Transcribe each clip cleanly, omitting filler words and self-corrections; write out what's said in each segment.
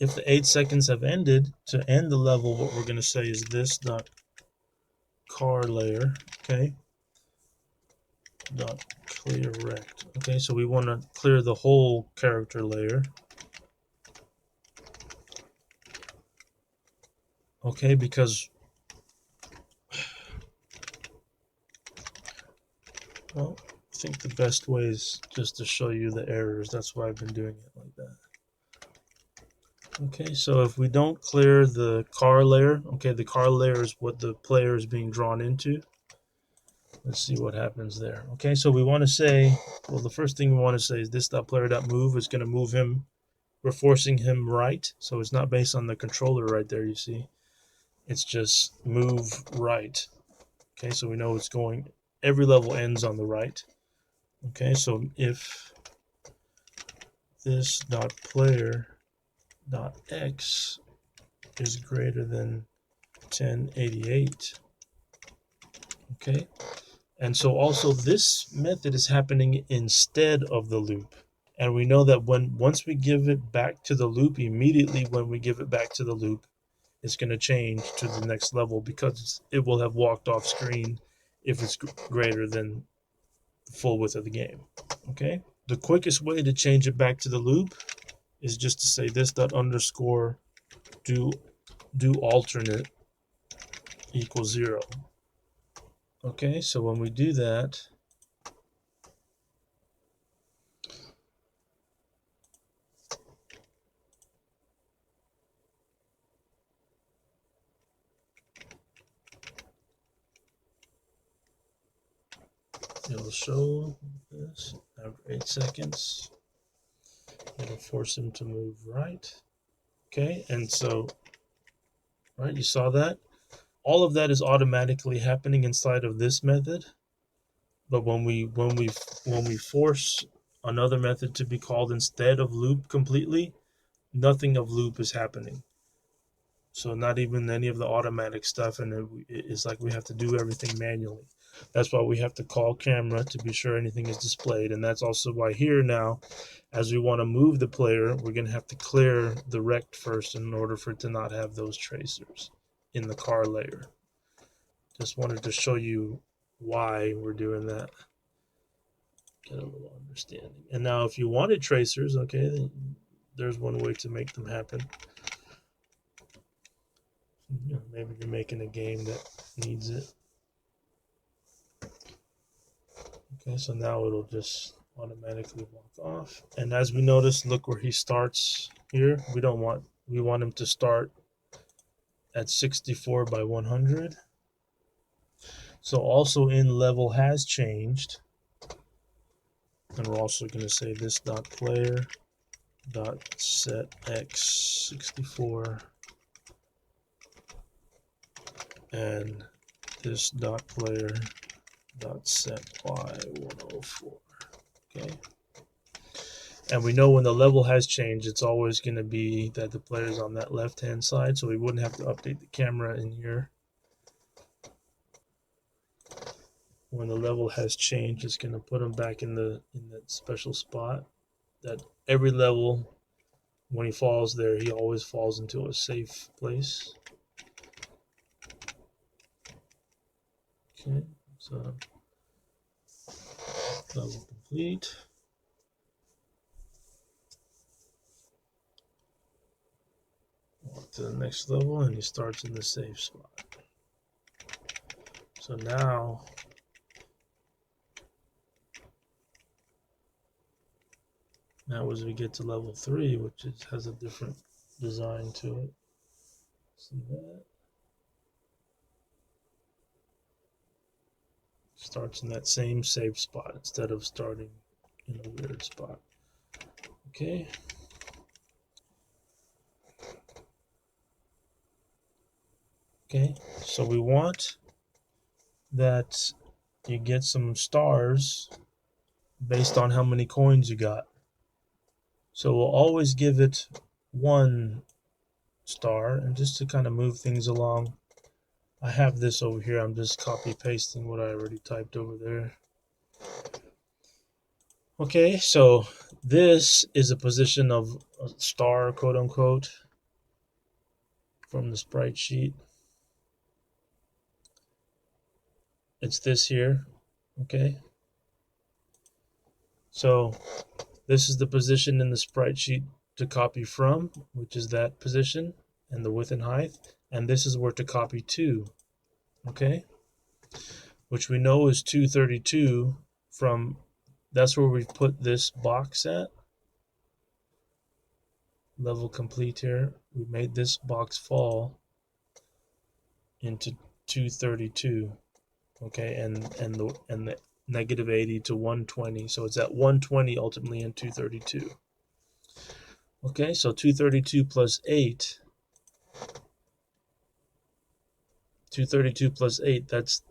if the 8 seconds have ended, to end the level, what we're going to say is this dot car layer, okay, dot clear rect. Okay, so we want to clear the whole character layer. Okay, because, well, I think the best way is just to show you the errors. That's why I've been doing it like that. Okay, so if we don't clear the car layer, okay, the car layer is what the player is being drawn into. Let's see what happens there. Okay, so we want to say, well, the first thing we want to say is this.player.move is going to move him. We're forcing him right, so it's not based on the controller right there, you see. It's just move right. Okay, so we know it's going, every level ends on the right. Okay, so if this.player.x is greater than 1088, okay, and so also this method is happening instead of the loop. And we know that once we give it back to the loop, immediately when we give it back to the loop, it's going to change to the next level because it will have walked off screen if it's greater than the full width of the game. Okay? The quickest way to change it back to the loop is just to say this dot underscore do alternate equals 0. Okay, so when we do that, it'll show this after 8 seconds. It'll force him to move right. Okay, and so, right, you saw that? All of that is automatically happening inside of this method. But when we force another method to be called instead of loop completely, nothing of loop is happening. So not even any of the automatic stuff, and it's like we have to do everything manually. That's why we have to call camera to be sure anything is displayed, and that's also why here now, as we want to move the player, we're going to have to clear the rect first in order for it to not have those tracers in the car layer. Just wanted to show you why we're doing that. Get a little understanding. And now if you wanted tracers, okay, there's one way to make them happen. Maybe you're making a game that needs it. Okay, so now it'll just automatically walk off. And as we notice, look where he starts here. We want him to start at 64 by 100. So also in level has changed. And we're also going to say this dot player dot set x 64 and this dot player dot set y 104. Okay, and we know when the level has changed, it's always going to be that the player's on that left hand side, so we wouldn't have to update the camera in here. When the level has changed, it's going to put him back in that special spot. That every level, when he falls there, he always falls into a safe place. Okay, so level complete. Walk to the next level, and he starts in the safe spot. So now as we get to level 3, which has a different design to it. See that? Starts in that same safe spot instead of starting in a weird spot. Okay. Okay, so we want that you get some stars based on how many coins you got. So we'll always give it 1 star, and just to kind of move things along, I have this over here. I'm just copy pasting what I already typed over there. Okay, so this is a position of a star, quote unquote. from the sprite sheet. It's this here, okay? So this is the position in the sprite sheet to copy from, which is that position, and the width and height. And this is where to copy to, okay? Which we know is 232 from, that's where we put this box at. Level complete here. We made this box fall into 232, okay? And the negative 80 to 120. So it's at 120 ultimately in 232. Okay, so 232 plus 8. 232 plus 8, that's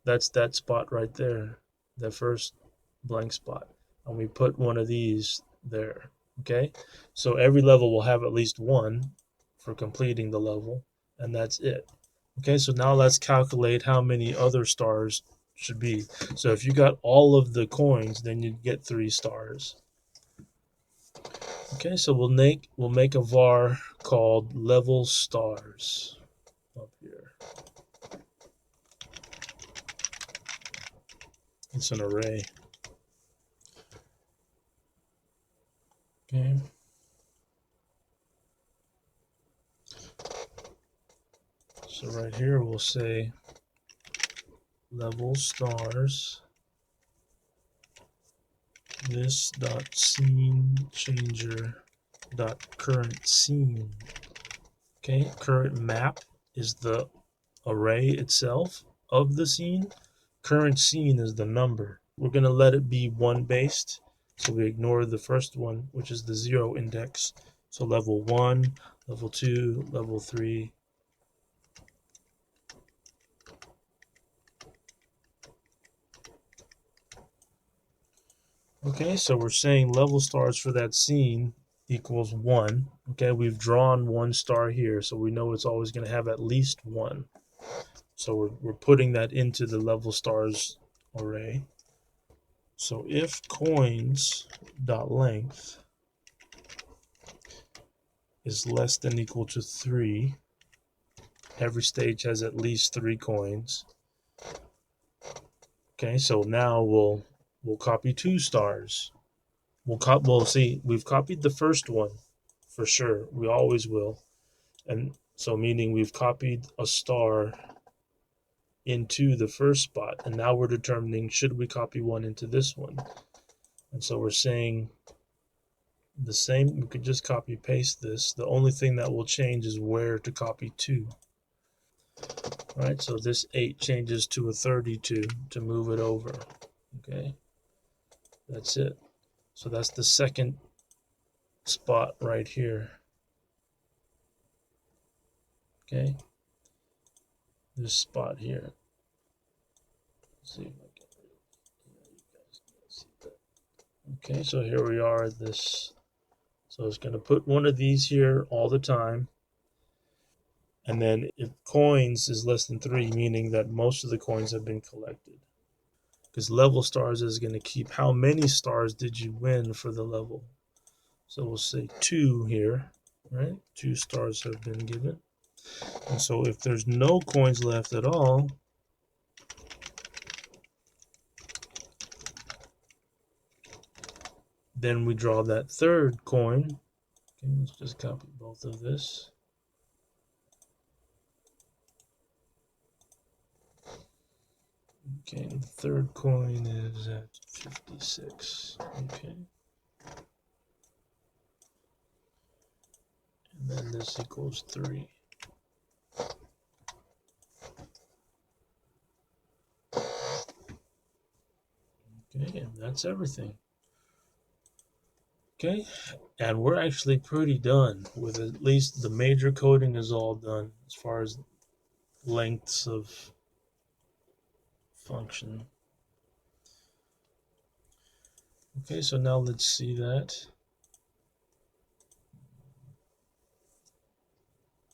that spot right there, the first blank spot. And we put one of these there. Okay, so every level will have at least one for completing the level, and that's it. Okay, so now let's calculate how many other stars should be. So if you got all of the coins, then you'd get 3 stars. Okay, so we'll make a var called level stars up here. It's an array. Okay. So right here we'll say level stars this dot scene changer dot current scene. Okay, current map is the array itself of the scene. Current scene is the number. We're going to let it be 1 based, so we ignore the first one, which is the 0 index. So level 1, level 2, level 3. Okay, so we're saying level stars for that scene equals 1. Okay, we've drawn 1 star here, so we know it's always going to have at least 1. So we're putting that into the level stars array. So if coins dot length is less than equal to 3, every stage has at least 3 coins. Okay, so now we'll copy 2 stars. We'll see, we've copied the first one for sure. We always will. And so meaning we've copied a star into the first spot, and now we're determining should we copy one into this one. And so we're saying the same, we could just copy paste this. The only thing that will change is where to copy to. All right, so this 8 changes to a 32 to move it over. Okay, that's it. So that's the second spot right here. Okay, this spot here. Let's see if I can, yeah, you guys can see that. Okay, so here we are at this. So it's going to put one of these here all the time. And then if coins is less than 3, meaning that most of the coins have been collected. Because level stars is going to keep how many stars did you win for the level. So we'll say 2 here, right? 2 stars have been given. And so if there's no coins left at all, then we draw that third coin. Okay, let's just copy both of this. Okay, the third coin is at 56. Okay. And then this equals 3. Okay, and that's everything. Okay, and we're actually pretty done with at least the major coding is all done as far as lengths of function. Okay, so now let's see that.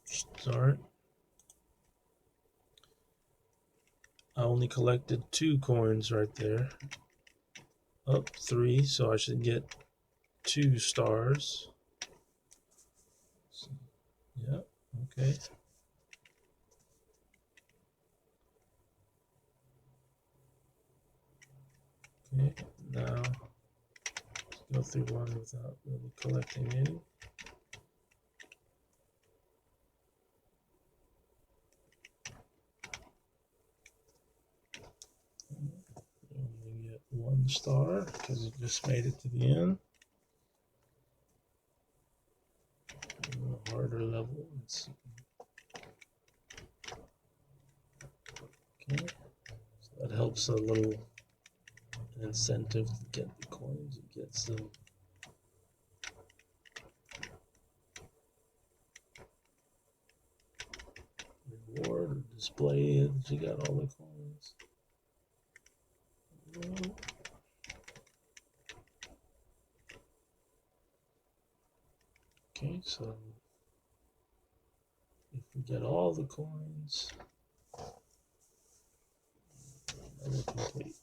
Start. I only collected 2 coins right there. Up 3, so I should get 2 stars. Yeah, okay. go through one without really collecting any. You only get 1 star because you just made it to the end. A harder level. Let's see. Okay, so that helps a little incentive to get the coins. You get some reward or display that you got all the coins. Okay, so if we get all the coins, level complete.